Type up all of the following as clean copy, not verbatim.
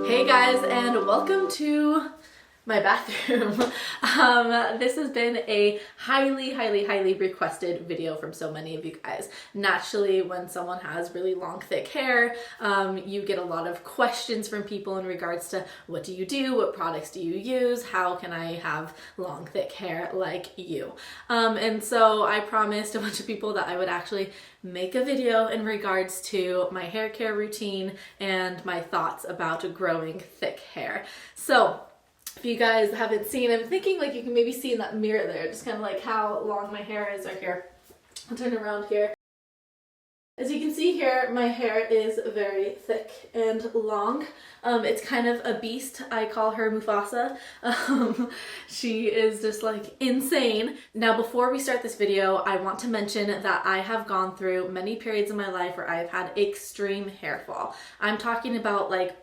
Hey guys, and welcome to my bathroom. This has been a highly requested video from so many of you guys. Naturally, when someone has really long, thick hair, you get a lot of questions from people in regards to what do you do, what products do you use, how can I have long, thick hair like you? And so I promised a bunch of people that I would actually make a video in regards to my hair care routine and my thoughts about growing thick hair. So if you guys haven't seen, I'm thinking like you can maybe see in that mirror there, just kind of like how long my hair is right here. I'll turn around here. As you can see here, my hair is very thick and long. It's kind of a beast. I call her Mufasa. She is just like insane. Now, before we start this video, I want to mention that I have gone through many periods in my life where I've had extreme hair fall. I'm talking about like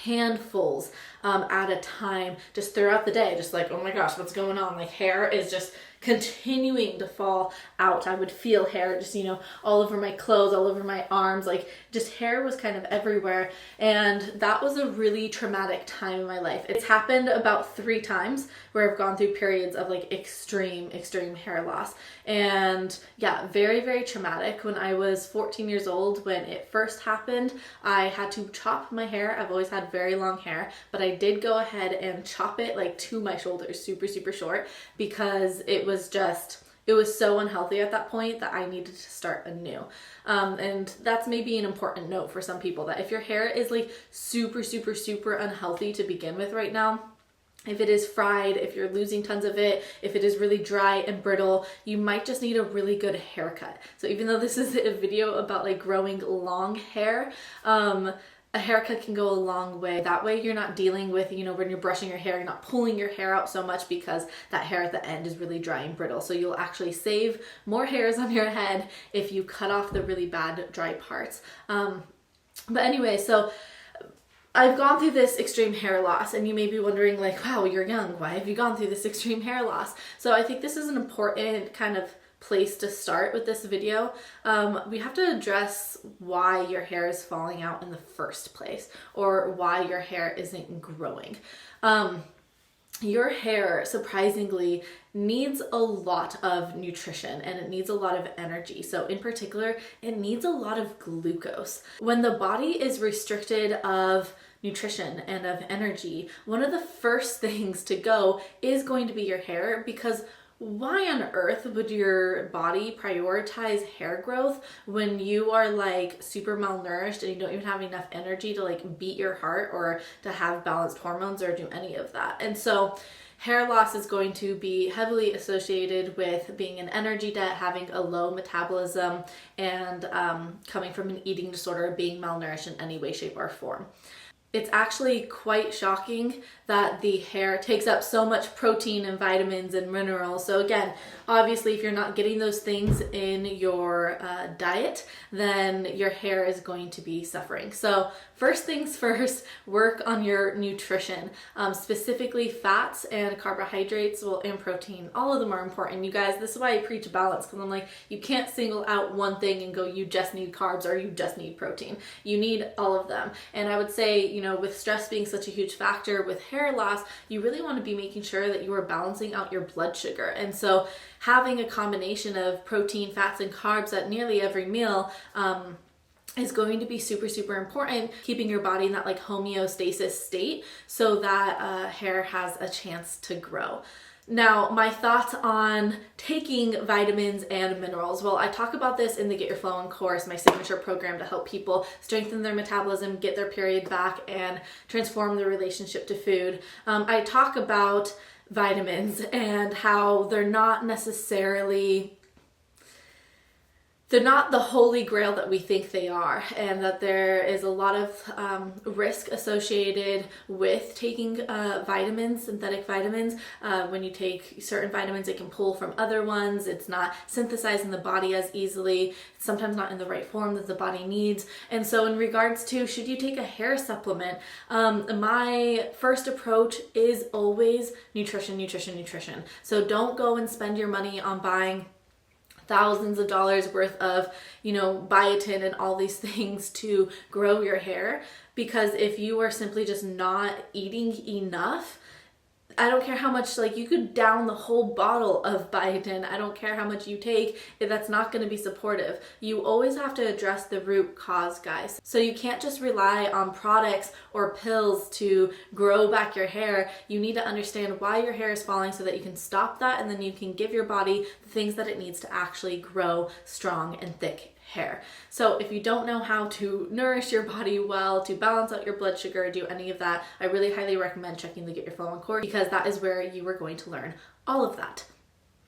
handfuls at a time, just throughout the day, just like, oh my gosh, what's going on? Like, hair is just continuing to fall out. I would feel hair just, you know, all over my clothes, all over my arms, like just hair was kind of everywhere. And that was a really traumatic time in my life. It's happened about 3 times where I've gone through periods of like extreme hair loss. And yeah, very traumatic. When I was 14 years old, when it first happened, I had to chop my hair. I've always had very long hair, but I did go ahead and chop it like to my shoulders, super short, because it was so unhealthy at that point that I needed to start anew. And that's maybe an important note for some people, that if your hair is like super unhealthy to begin with right now, if it is fried, if you're losing tons of it, if it is really dry and brittle, you might just need a really good haircut. So even though this is a video about like growing long hair, a haircut can go a long way. That way you're not dealing with, you know, when you're brushing your hair, you're not pulling your hair out so much because that hair at the end is really dry and brittle. So you'll actually save more hairs on your head if you cut off the really bad dry parts. But anyway, so I've gone through this extreme hair loss, and you may be wondering like, wow, you're young. Why have you gone through this extreme hair loss? So I think this is an important kind of place to start with this video. We have to address why your hair is falling out in the first place, or why your hair isn't growing. Your hair, surprisingly, needs a lot of nutrition and it needs a lot of energy. So in particular, it needs a lot of glucose. When the body is restricted of nutrition and of energy, one of the first things to go is going to be your hair, because why on earth would your body prioritize hair growth when you are like super malnourished and you don't even have enough energy to like beat your heart or to have balanced hormones or do any of that? And so hair loss is going to be heavily associated with being an energy debt, having a low metabolism, and coming from an eating disorder, being malnourished in any way, shape, or form. It's actually quite shocking that the hair takes up so much protein and vitamins and minerals. So again, obviously if you're not getting those things in your diet, then your hair is going to be suffering. So first things first, work on your nutrition, specifically fats and carbohydrates, well, and protein. All of them are important. You guys, this is why I preach balance, because I'm like, you can't single out one thing and go, you just need carbs or you just need protein. You need all of them. And I would say, you know, with stress being such a huge factor with hair loss, you really want to be making sure that you are balancing out your blood sugar. And so having a combination of protein, fats, and carbs at nearly every meal is going to be super important, keeping your body in that like homeostasis state so that hair has a chance to grow. Now, my thoughts on taking vitamins and minerals. Well, I talk about this in the Get Your Flow On course, my signature program to help people strengthen their metabolism, get their period back, and transform their relationship to food. I talk about vitamins and how they're not the holy grail that we think they are, and that there is a lot of risk associated with taking vitamins, synthetic vitamins. When you take certain vitamins, it can pull from other ones. It's not synthesized in the body as easily. It's sometimes not in the right form that the body needs. And so in regards to should you take a hair supplement, my first approach is always nutrition. So don't go and spend your money on buying thousands of dollars worth of, you know, biotin and all these things to grow your hair, because if you are simply just not eating enough, I don't care how much, like, you could down the whole bottle of biotin, I don't care how much you take, if that's not going to be supportive. You always have to address the root cause, guys. So you can't just rely on products or pills to grow back your hair. You need to understand why your hair is falling so that you can stop that, and then you can give your body the things that it needs to actually grow strong and thick hair. So if you don't know how to nourish your body well, to balance out your blood sugar, do any of that, I really highly recommend checking the Get Your Flow On course, because that is where you are going to learn all of that.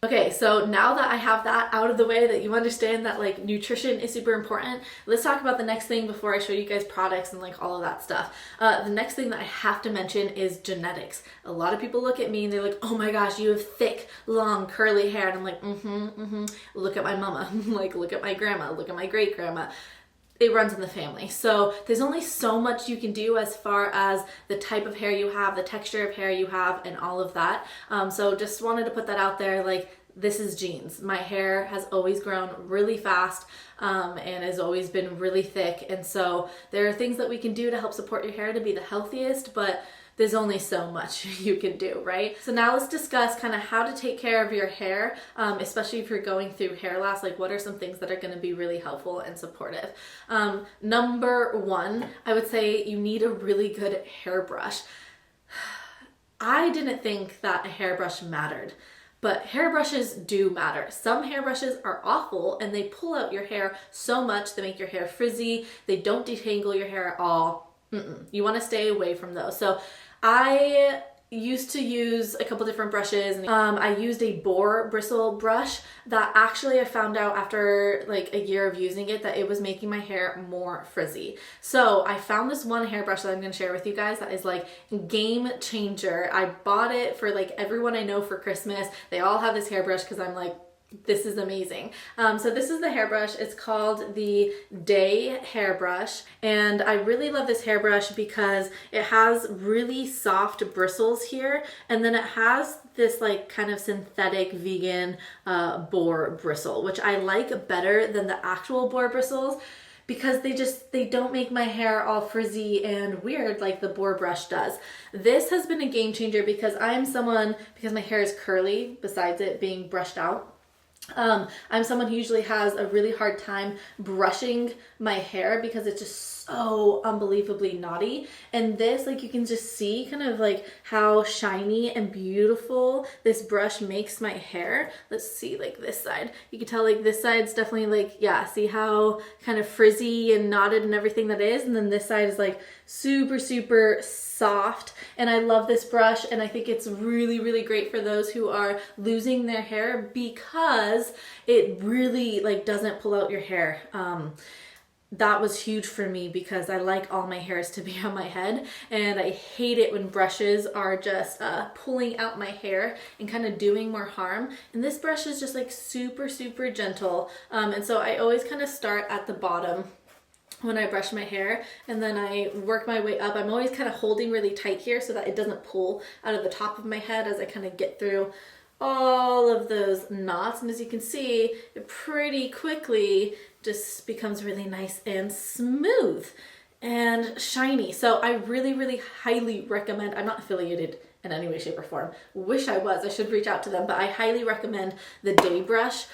Okay, so now that I have that out of the way, that you understand that like nutrition is super important, let's talk about the next thing before I show you guys products and like all of that stuff. The next thing that I have to mention is genetics. A lot of people look at me and they're like, oh my gosh, you have thick, long, curly hair. And I'm like, look at my mama, like look at my grandma, look at my great grandma. It runs in the family. So there's only so much you can do as far as the type of hair you have, the texture of hair you have, and all of that. So just wanted to put that out there. Like, this is genes. My hair has always grown really fast and has always been really thick. And so there are things that we can do to help support your hair to be the healthiest, but there's only so much you can do, right? So now let's discuss kind of how to take care of your hair, especially if you're going through hair loss. Like, what are some things that are gonna be really helpful and supportive? Number one, I would say you need a really good hairbrush. I didn't think that a hairbrush mattered, but hairbrushes do matter. Some hairbrushes are awful and they pull out your hair so much, they make your hair frizzy, they don't detangle your hair at all. You wanna stay away from those. So I used to use a couple different brushes. I used a boar bristle brush that actually I found out after like a year of using it that it was making my hair more frizzy. So I found this one hairbrush that I'm going to share with you guys that is like game changer. I bought it for like everyone I know for Christmas. They all have this hairbrush because I'm like, this is amazing. So this is the hairbrush. It's called the Day hairbrush, and I really love this hairbrush because it has really soft bristles here, and then it has this like kind of synthetic vegan boar bristle, which I like better than the actual boar bristles, because they don't make my hair all frizzy and weird like the boar brush does. This has been a game changer because because my hair is curly besides it being brushed out. I'm someone who usually has a really hard time brushing my hair because it's just so unbelievably knotty. And this, like, you can just see kind of like how shiny and beautiful this brush makes my hair. Let's see, like this side. You can tell like this side's definitely like, yeah, see how kind of frizzy and knotted and everything that is. And then this side is like super, super soft. And I love this brush, and I think it's really, really great for those who are losing their hair because it really like doesn't pull out your hair. That was huge for me because I like all my hairs to be on my head, and I hate it when brushes are just pulling out my hair and kind of doing more harm. And this brush is just like super, super gentle. And so I always kind of start at the bottom when I brush my hair, and then I work my way up. I'm always kind of holding really tight here so that it doesn't pull out of the top of my head as I kind of get through all of those knots. And as you can see, it pretty quickly just becomes really nice and smooth and shiny. So I really, really highly recommend, I'm not affiliated in any way, shape, or form. Wish I was, I should reach out to them, but I highly recommend the Day brush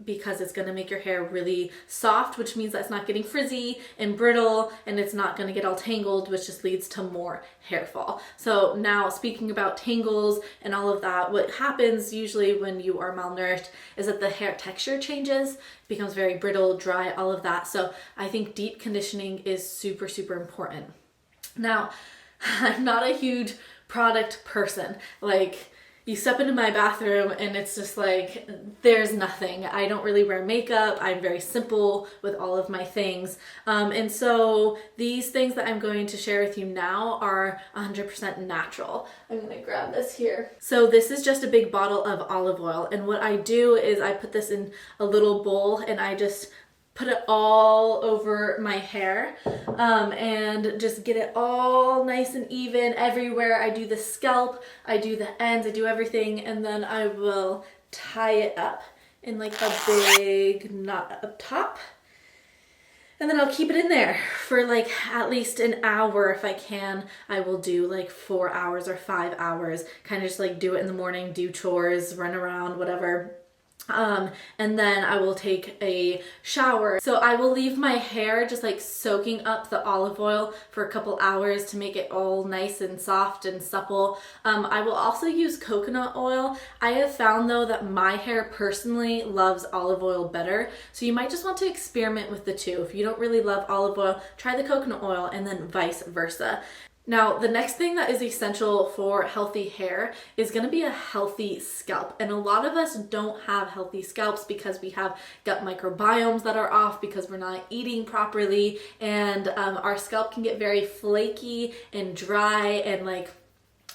because it's gonna make your hair really soft, which means that it's not getting frizzy and brittle, and it's not gonna get all tangled, which just leads to more hair fall. So now, speaking about tangles and all of that, what happens usually when you are malnourished is that the hair texture changes, becomes very brittle, dry, all of that. So I think deep conditioning is super, super important. Now, I'm not a huge product person. Like, you step into my bathroom and it's just like, there's nothing. I don't really wear makeup. I'm very simple with all of my things. And so these things that I'm going to share with you now are 100% natural. I'm gonna grab this here. So this is just a big bottle of olive oil. And what I do is I put this in a little bowl and I just put it all over my hair and just get it all nice and even everywhere. I do the scalp, I do the ends, I do everything, and then I will tie it up in like a big knot up top. And then I'll keep it in there for like at least an hour if I can. I will do like 4 hours or 5 hours, kind of just like do it in the morning, do chores, run around, whatever. And then I will take a shower. So I will leave my hair just like soaking up the olive oil for a couple hours to make it all nice and soft and supple. I will also use coconut oil. I have found though that my hair personally loves olive oil better. So you might just want to experiment with the two. If you don't really love olive oil, try the coconut oil and then vice versa. Now, the next thing that is essential for healthy hair is going to be a healthy scalp. And a lot of us don't have healthy scalps because we have gut microbiomes that are off, because we're not eating properly, and our scalp can get very flaky and dry, and like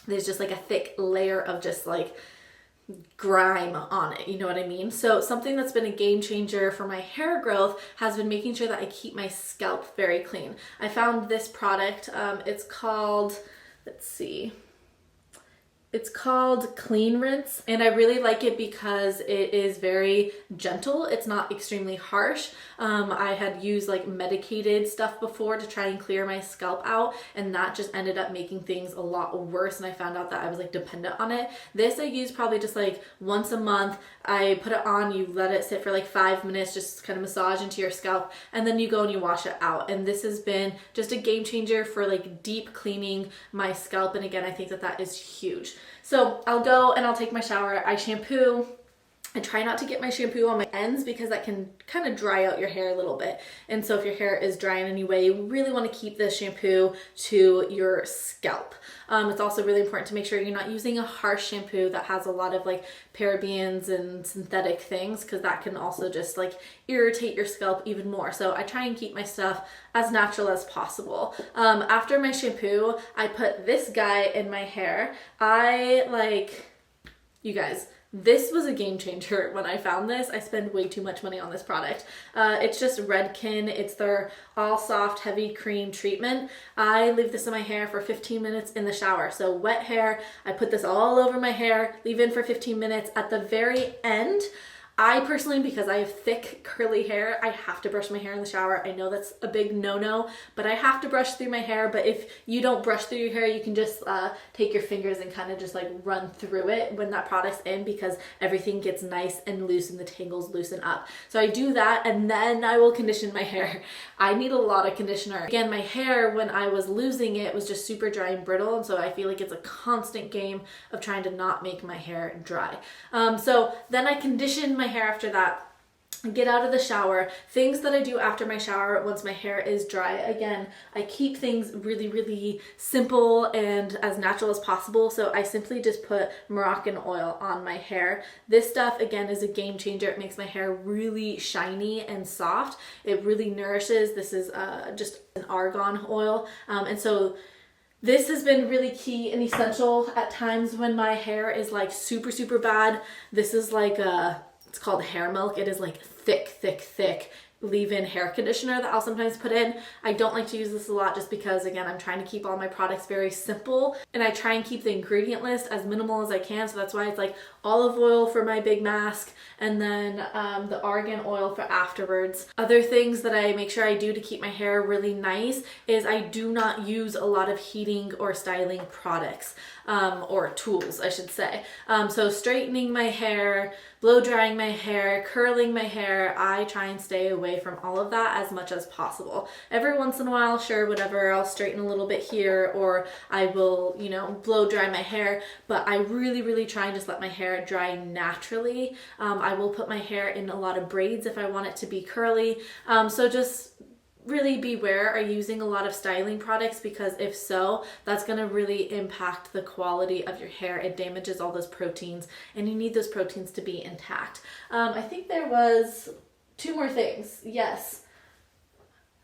there's just like a thick layer of just like grime on it, you know what I mean? So something that's been a game changer for my hair growth has been making sure that I keep my scalp very clean. I found this product, it's called, let's see, it's called Clean Rinse, and I really like it because it is very gentle. It's not extremely harsh. I had used like medicated stuff before to try and clear my scalp out, and that just ended up making things a lot worse, and I found out that I was like dependent on it. This I use probably just like once a month. I put it on, you let it sit for like 5 minutes, just kind of massage into your scalp, and then you go and you wash it out. And this has been just a game changer for like deep cleaning my scalp, and again, I think that that is huge. So I'll go and I'll take my shower, I shampoo. I try not to get my shampoo on my ends because that can kind of dry out your hair a little bit. And so if your hair is dry in any way, you really want to keep the shampoo to your scalp. It's also really important to make sure you're not using a harsh shampoo that has a lot of like parabens and synthetic things, because that can also just like irritate your scalp even more. So I try and keep my stuff as natural as possible. After my shampoo, I put this guy in my hair. You guys, this was a game changer when I found this. I spend way too much money on this product. It's just Redken. It's their all soft heavy cream treatment. I leave this in my hair for 15 minutes in the shower. So wet hair, I put this all over my hair, leave in for 15 minutes. At the very end, I personally, because I have thick curly hair, I have to brush my hair in the shower. I know that's a big no-no, but I have to brush through my hair. But if you don't brush through your hair, you can just take your fingers and kind of just like run through it when that product's in, because everything gets nice and loose and the tangles loosen up. So I do that, and then I will condition my hair. I need a lot of conditioner. Again, my hair, when I was losing it, was just super dry and brittle, and so I feel like it's a constant game of trying to not make my hair dry. So then I condition my hair after that. Get out of the shower. Things that I do after my shower once my hair is dry, again, I keep things really, really simple and as natural as possible. So I simply just put Moroccan oil on my hair. This stuff, again, is a game changer. It makes my hair really shiny and soft. It really nourishes. This is just an argan oil. And so this has been really key and essential at times when my hair is like super, super bad. This is like it's called hair milk. It is like thick leave-in hair conditioner that I'll sometimes put in. I don't like to use this a lot just because, again, I'm trying to keep all my products very simple, and I try and keep the ingredient list as minimal as I can. So that's why it's like olive oil for my big mask, and then the argan oil for afterwards. Other things that I make sure I do to keep my hair really nice is I do not use a lot of heating or styling products, or tools, I should say. So straightening my hair, blow drying my hair, curling my hair, I try and stay away from all of that as much as possible. Every once in a while, sure, whatever, I'll straighten a little bit here, or I will, you know, blow dry my hair, but I really, really try and just let my hair dry naturally. I will put my hair in a lot of braids if I want it to be curly. So just really beware, are you using a lot of styling products? Because if so, that's going to really impact the quality of your hair. It damages all those proteins, and you need those proteins to be intact. I think there was 2 more things. Yes,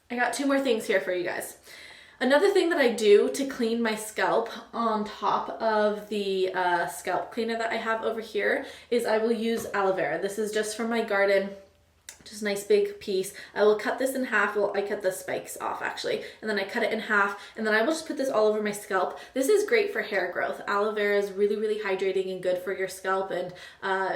I got 2 more things here for you guys. Another thing that I do to clean my scalp on top of the scalp cleaner that I have over here is I will use aloe vera. This is just from my garden. just a nice big piece. I will cut this in half. Well, I cut the spikes off actually, and then I cut it in half, and then I will just put this all over my scalp. This is great for hair growth. Aloe vera is really, really hydrating and good for your scalp, and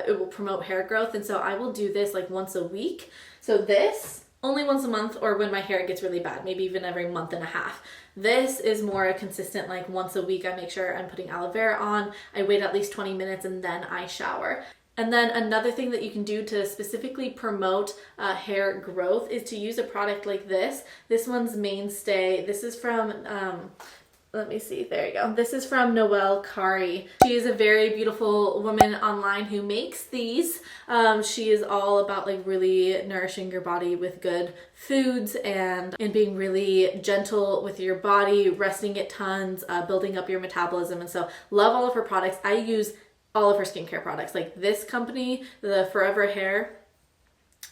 it will promote hair growth. And so I will do this like once a week. So this only once a month, or when my hair gets really bad, maybe even every month and a half. This is more consistent, like once a week. I make sure I'm putting aloe vera on. I wait at least 20 minutes and then I shower. And then another thing that you can do to specifically promote hair growth is to use a product like this. This one's Mainstay. This is from, let me see, there you go. This is from Noelle Kari. She is a very beautiful woman online who makes these. She is all about like really nourishing your body with good foods and being really gentle with your body, resting it tons, building up your metabolism. And so love all of her products. I use all of her skincare products. Like this company, the Forever Hair,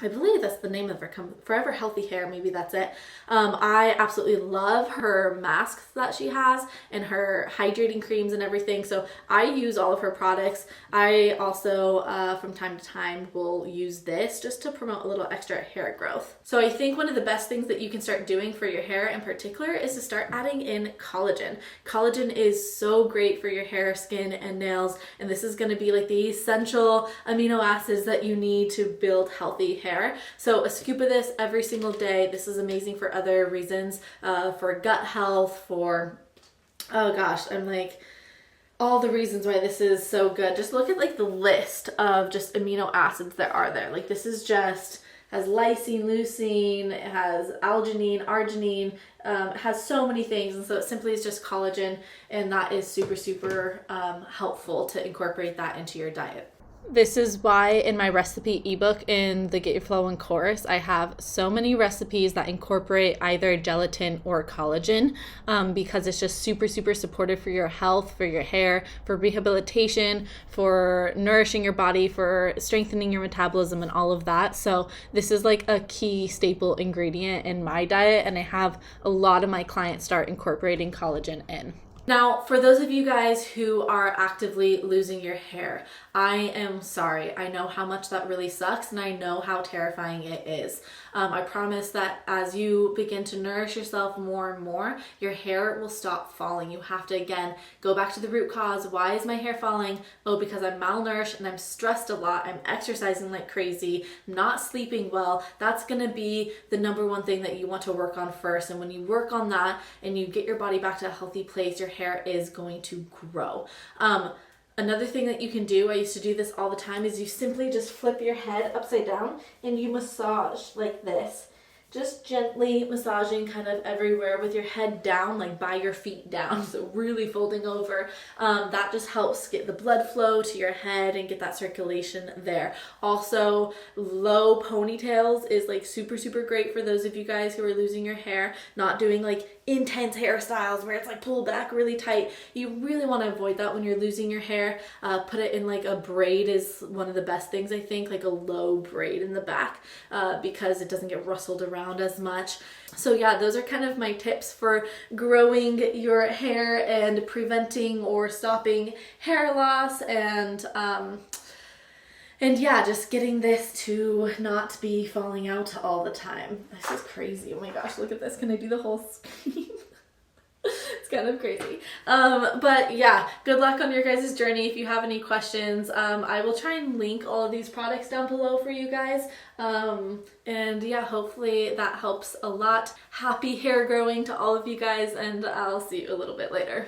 I believe that's the name of her company, Forever Healthy Hair, maybe that's it. I absolutely love her masks that she has and her hydrating creams and everything. So I use all of her products. I also, from time to time, will use this just to promote a little extra hair growth. So I think one of the best things that you can start doing for your hair in particular is to start adding in collagen. Collagen is so great for your hair, skin, and nails. And this is going to be like the essential amino acids that you need to build healthy hair. So a scoop of this every single day. This is amazing for other reasons, for gut health, for, oh gosh, I'm like, all the reasons why this is so good. Just look at like the list of just amino acids that are there. Like this is just, has lysine, leucine, it has alginine, arginine, it has so many things. And so it simply is just collagen, and that is super, super helpful to incorporate that into your diet. This is why in my recipe ebook in the Get Your Flow On course, I have so many recipes that incorporate either gelatin or collagen, because it's just super, super supportive for your health, for your hair, for rehabilitation, for nourishing your body, for strengthening your metabolism and all of that. So this is like a key staple ingredient in my diet, and I have a lot of my clients start incorporating collagen in. Now, for those of you guys who are actively losing your hair, I am sorry. I know how much that really sucks, and I know how terrifying it is. I promise that as you begin to nourish yourself more and more, your hair will stop falling. You have to, again, go back to the root cause. Why is my hair falling? Oh, because I'm malnourished and I'm stressed a lot. I'm exercising like crazy, not sleeping well. That's going to be the number one thing that you want to work on first. And when you work on that and you get your body back to a healthy place, your hair is going to grow. Another thing that you can do, I used to do this all the time, is you simply just flip your head upside down and you massage like this. Just gently massaging kind of everywhere with your head down, like by your feet down, so really folding over. That just helps get the blood flow to your head and get that circulation there. Also, low ponytails is like super, super great for those of you guys who are losing your hair, not doing like intense hairstyles where it's like pulled back really tight. You really want to avoid that when you're losing your hair. Put it in like a braid is one of the best things, I think, like a low braid in the back, because it doesn't get rustled around as much. So yeah, those are kind of my tips for growing your hair and preventing or stopping hair loss, and yeah, just getting this to not be falling out all the time. This is crazy. Oh my gosh, look at this. Can I do the whole screen? It's kind of crazy. But yeah, good luck on your guys' journey. If you have any questions, I will try and link all of these products down below for you guys. And yeah, hopefully that helps a lot. Happy hair growing to all of you guys, and I'll see you a little bit later.